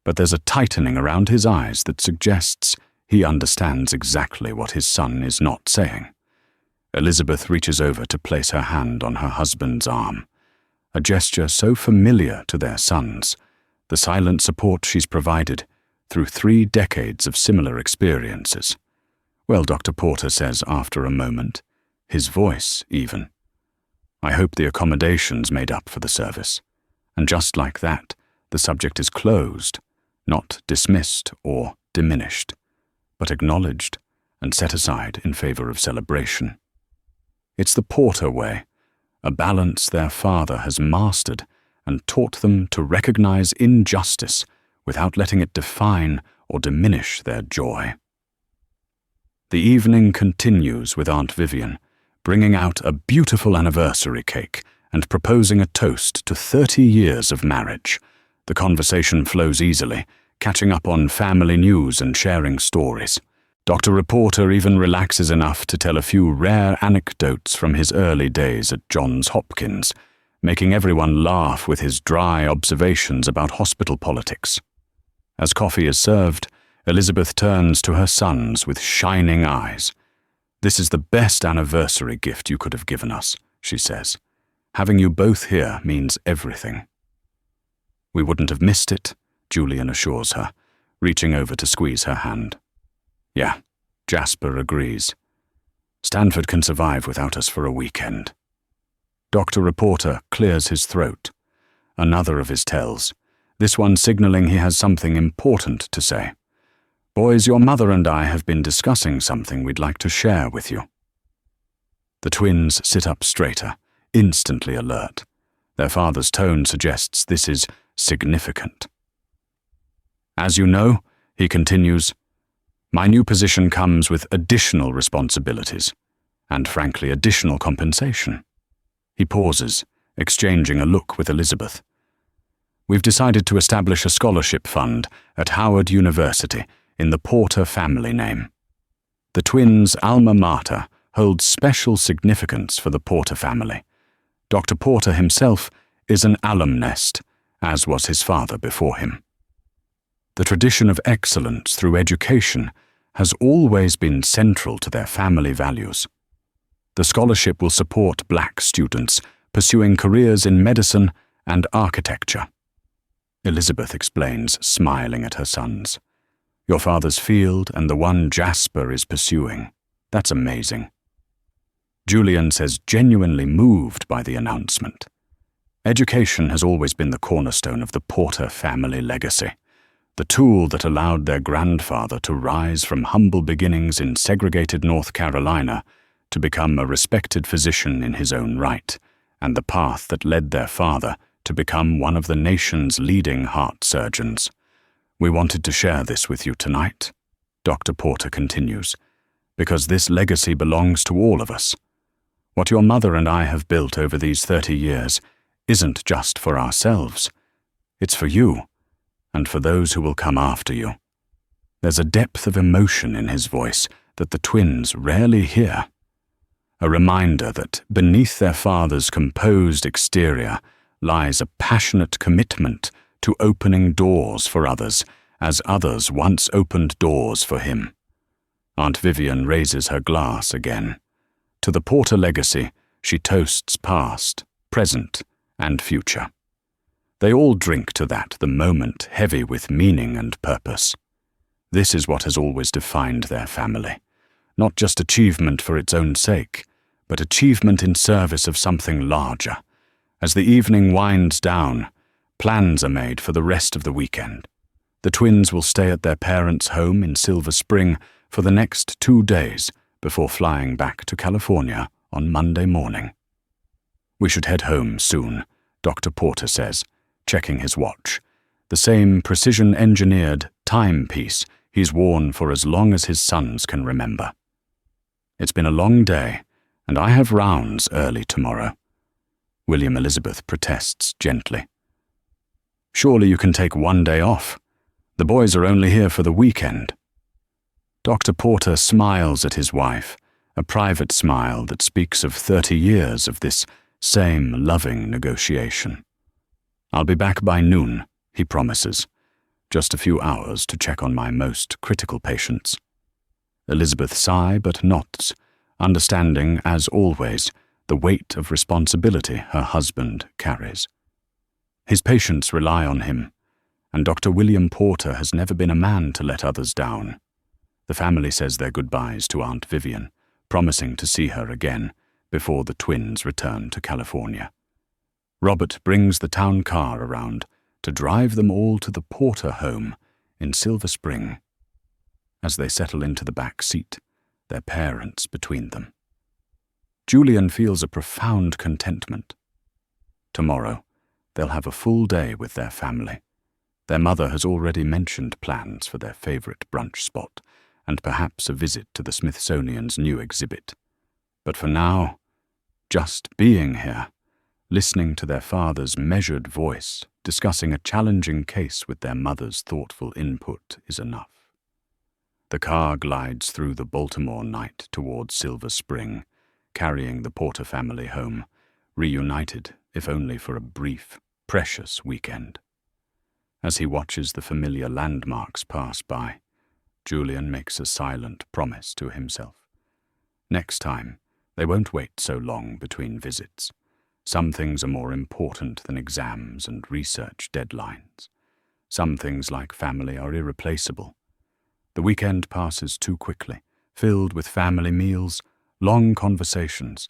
A: but there's a tightening around his eyes that suggests he understands exactly what his son is not saying. Elizabeth reaches over to place her hand on her husband's arm, a gesture so familiar to their sons, the silent support she's provided through 3 decades of similar experiences. Well, Dr. Porter says after a moment, his voice even. I hope the accommodations made up for the service. And just like that, the subject is closed, not dismissed or diminished, but acknowledged and set aside in favor of celebration. It's the Porter way, a balance their father has mastered and taught them to recognize injustice without letting it define or diminish their joy. The evening continues with Aunt Vivian, bringing out a beautiful anniversary cake and proposing a toast to 30 years of marriage. The conversation flows easily, catching up on family news and sharing stories. Dr. Reporter even relaxes enough to tell a few rare anecdotes from his early days at Johns Hopkins, making everyone laugh with his dry observations about hospital politics. As coffee is served, Elizabeth turns to her sons with shining eyes. This is the best anniversary gift you could have given us, she says. Having you both here means everything. We wouldn't have missed it, Julian assures her, reaching over to squeeze her hand. Yeah, Jasper agrees. Stanford can survive without us for a weekend. Dr. Reporter clears his throat. Another of his tells, this one signaling he has something important to say. Boys, your mother and I have been discussing something we'd like to share with you. The twins sit up straighter, instantly alert. Their father's tone suggests this is significant. As you know, he continues, my new position comes with additional responsibilities, and frankly, additional compensation. He pauses, exchanging a look with Elizabeth. We've decided to establish a scholarship fund at Howard University in the Porter family name. The twins' alma mater holds special significance for the Porter family. Dr. Porter himself is an alumnest, as was his father before him. The tradition of excellence through education has always been central to their family values. The scholarship will support Black students pursuing careers in medicine and architecture. Elizabeth explains, smiling at her sons. Your father's field and the one Jasper is pursuing. That's amazing. Julian says genuinely moved by the announcement. Education has always been the cornerstone of the Porter family legacy, the tool that allowed their grandfather to rise from humble beginnings in segregated North Carolina to become a respected physician in his own right, and the path that led their father to become one of the nation's leading heart surgeons. We wanted to share this with you tonight, Dr. Porter continues, because this legacy belongs to all of us. What your mother and I have built over these 30 years isn't just for ourselves. It's for you, and for those who will come after you." There's a depth of emotion in his voice that the twins rarely hear. A reminder that beneath their father's composed exterior lies a passionate commitment to opening doors for others, as others once opened doors for him. Aunt Vivian raises her glass again. To the Porter legacy, she toasts past, present, and future. They all drink to that, the moment heavy with meaning and purpose. This is what has always defined their family. Not just achievement for its own sake, but achievement in service of something larger. As the evening winds down, plans are made for the rest of the weekend. The twins will stay at their parents' home in Silver Spring for the next 2 days before flying back to California on Monday morning. "We should head home soon," Dr. Porter says, checking his watch. The same precision-engineered timepiece he's worn for as long as his sons can remember. "It's been a long day, and I have rounds early tomorrow." William Elizabeth protests gently. "Surely you can take 1 day off. The boys are only here for the weekend." Dr. Porter smiles at his wife, a private smile that speaks of 30 years of this same loving negotiation. "I'll be back by noon," he promises. "Just a few hours to check on my most critical patients." Elizabeth sighs but nods, understanding, as always, the weight of responsibility her husband carries. His patients rely on him, and Dr. William Porter has never been a man to let others down. The family says their goodbyes to Aunt Vivian, promising to see her again before the twins return to California. Robert brings the town car around to drive them all to the Porter home in Silver Spring. As they settle into the back seat, their parents between them, Julian feels a profound contentment. Tomorrow, they'll have a full day with their family. Their mother has already mentioned plans for their favorite brunch spot, and perhaps a visit to the Smithsonian's new exhibit. But for now, just being here, listening to their father's measured voice, discussing a challenging case with their mother's thoughtful input is enough. The car glides through the Baltimore night towards Silver Spring, carrying the Porter family home, reunited, if only for a brief, precious weekend. As he watches the familiar landmarks pass by, Julian makes a silent promise to himself. Next time, they won't wait so long between visits. Some things are more important than exams and research deadlines. Some things like family are irreplaceable. The weekend passes too quickly, filled with family meals, long conversations,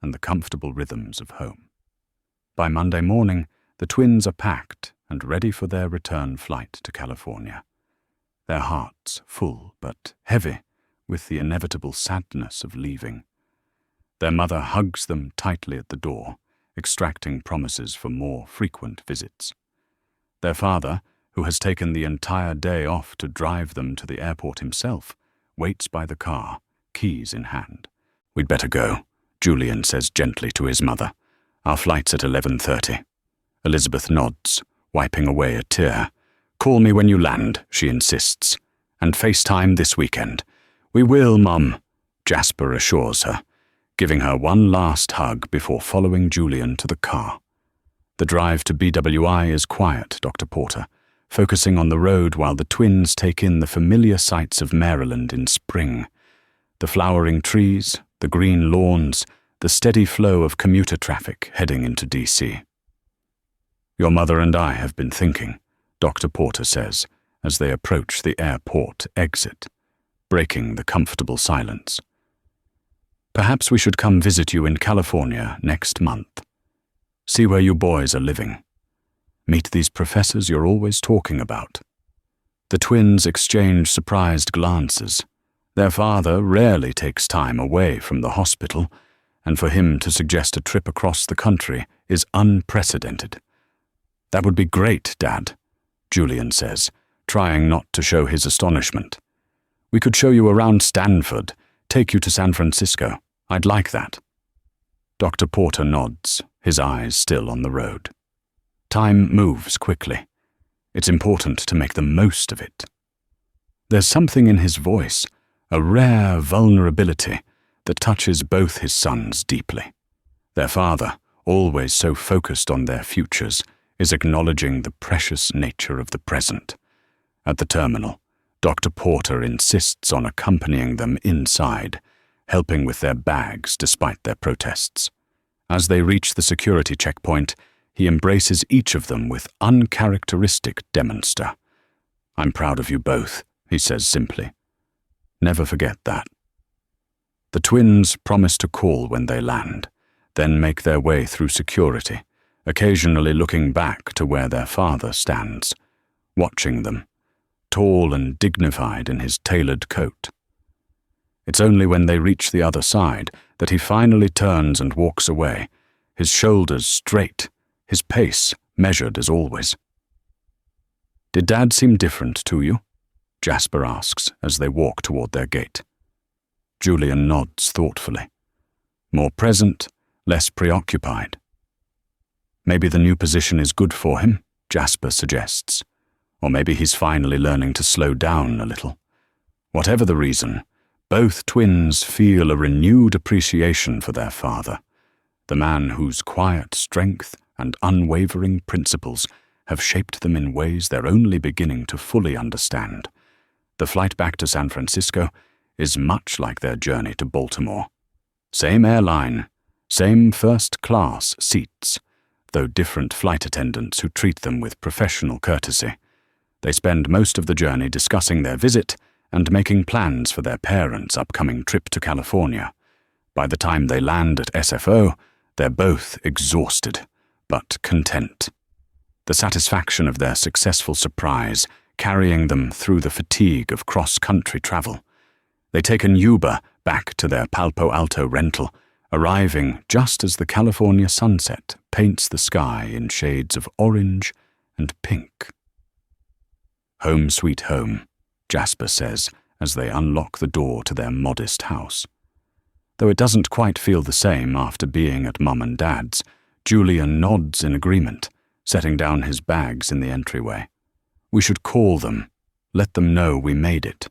A: and the comfortable rhythms of home. By Monday morning, the twins are packed and ready for their return flight to California. Their hearts full but heavy with the inevitable sadness of leaving. Their mother hugs them tightly at the door, extracting promises for more frequent visits. Their father, who has taken the entire day off to drive them to the airport himself, waits by the car, keys in hand. "We'd better go," Julian says gently to his mother. "Our flight's at 11:30. Elizabeth nods, wiping away a tear. "Call me when you land," she insists. "And FaceTime this weekend." "We will, Mum," Jasper assures her, giving her one last hug before following Julian to the car. The drive to BWI is quiet, Dr. Porter, focusing on the road while the twins take in the familiar sights of Maryland in spring. The flowering trees, the green lawns, the steady flow of commuter traffic heading into D.C. "Your mother and I have been thinking," Dr. Porter says, as they approach the airport exit, breaking the comfortable silence. "Perhaps we should come visit you in California next month. See where you boys are living. Meet these professors you're always talking about." The twins exchange surprised glances. Their father rarely takes time away from the hospital, and for him to suggest a trip across the country is unprecedented. "That would be great, Dad," Julian says, trying not to show his astonishment. "We could show you around Stanford, take you to San Francisco. I'd like that." Dr. Porter nods, his eyes still on the road. Time moves quickly. It's important to make the most of it. There's something in his voice, a rare vulnerability that touches both his sons deeply. Their father, always so focused on their futures, is acknowledging the precious nature of the present. At the terminal, Dr. Porter insists on accompanying them inside, helping with their bags despite their protests. As they reach the security checkpoint, he embraces each of them with uncharacteristic demonster. "I'm proud of you both," he says simply. "Never forget that." The twins promise to call when they land, then make their way through security, occasionally looking back to where their father stands, watching them, tall and dignified in his tailored coat. It's only when they reach the other side that he finally turns and walks away, his shoulders straight, his pace measured as always. "Did Dad seem different to you?" Jasper asks as they walk toward their gate. Julian nods thoughtfully. More present, less preoccupied. "Maybe the new position is good for him," Jasper suggests. "Or maybe he's finally learning to slow down a little." Whatever the reason, both twins feel a renewed appreciation for their father, the man whose quiet strength and unwavering principles have shaped them in ways they're only beginning to fully understand. The flight back to San Francisco is much like their journey to Baltimore. Same airline, same first-class seats, though different flight attendants who treat them with professional courtesy. They spend most of the journey discussing their visit and making plans for their parents' upcoming trip to California. By the time they land at SFO, they're both exhausted, but content. The satisfaction of their successful surprise carrying them through the fatigue of cross-country travel. They take an Uber back to their Palo Alto rental, arriving just as the California sunset paints the sky in shades of orange and pink. "Home sweet home," Jasper says as they unlock the door to their modest house. Though it doesn't quite feel the same after being at Mum and Dad's, Julian nods in agreement, setting down his bags in the entryway. "We should call them, let them know we made it."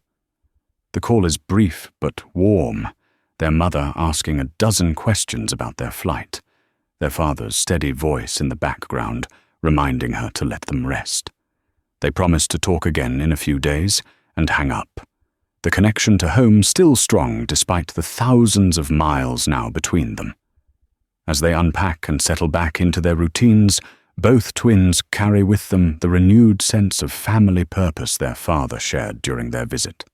A: The call is brief but warm, their mother asking a dozen questions about their flight, their father's steady voice in the background reminding her to let them rest. They promise to talk again in a few days and hang up, the connection to home still strong despite the thousands of miles now between them. As they unpack and settle back into their routines, both twins carry with them the renewed sense of family purpose their father shared during their visit.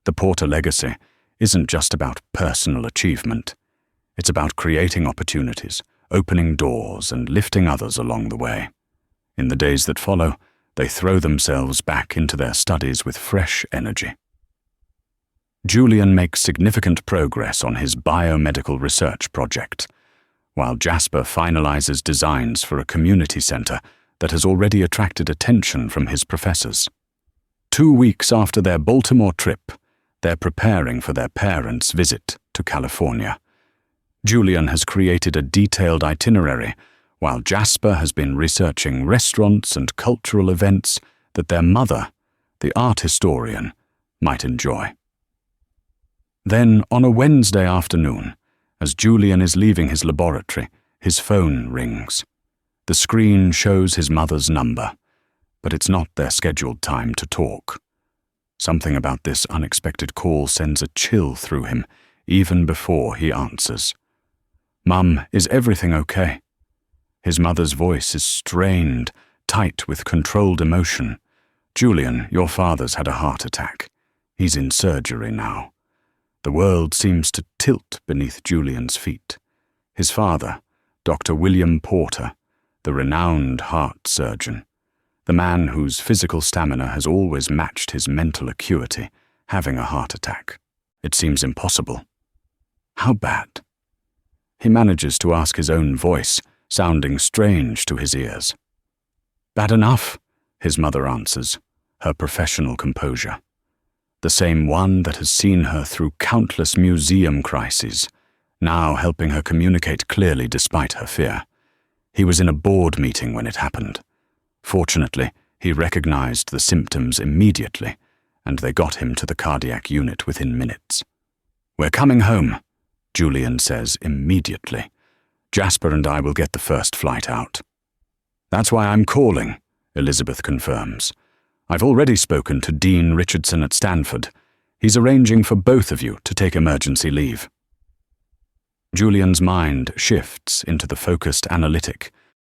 A: The Porter legacy isn't just about personal achievement. It's about creating opportunities, opening doors, and lifting others along the way. In the days that follow, they throw themselves back into their studies with fresh energy. Julian makes significant progress on his biomedical research project, while Jasper finalizes designs for a community center that has already attracted attention from his professors. 2 weeks after their Baltimore trip, they're preparing for their parents' visit to California. Julian has created a detailed itinerary, while Jasper has been researching restaurants and cultural events that their mother, the art historian, might enjoy. Then, on a Wednesday afternoon, as Julian is leaving his laboratory, his phone rings. The screen shows his mother's number, but it's not their scheduled time to talk. Something about this unexpected call sends a chill through him, even before he answers. "Mum, is everything okay?" His mother's voice is strained, tight with controlled emotion. "Julian, your father's had a heart attack. He's in surgery now." The world seems to tilt beneath Julian's feet. His father, Dr. William Porter, the renowned heart surgeon, the man whose physical stamina has always matched his mental acuity, having a heart attack. It seems impossible. How bad? He manages to ask his own voice, sounding strange to his ears. "Bad enough," his mother answers, her professional composure. The same one that has seen her through countless museum crises, now helping her communicate clearly despite her fear. He was in a board meeting when it happened. Fortunately, he recognized the symptoms immediately, and they got him to the cardiac unit within minutes. "We're coming home," Julian says immediately. "Jasper and I will get the first flight out." "That's why I'm calling," Elizabeth confirms. "I've already spoken to Dean Richardson at Stanford. He's arranging for both of you to take emergency leave." Julian's mind shifts into the focused analytic,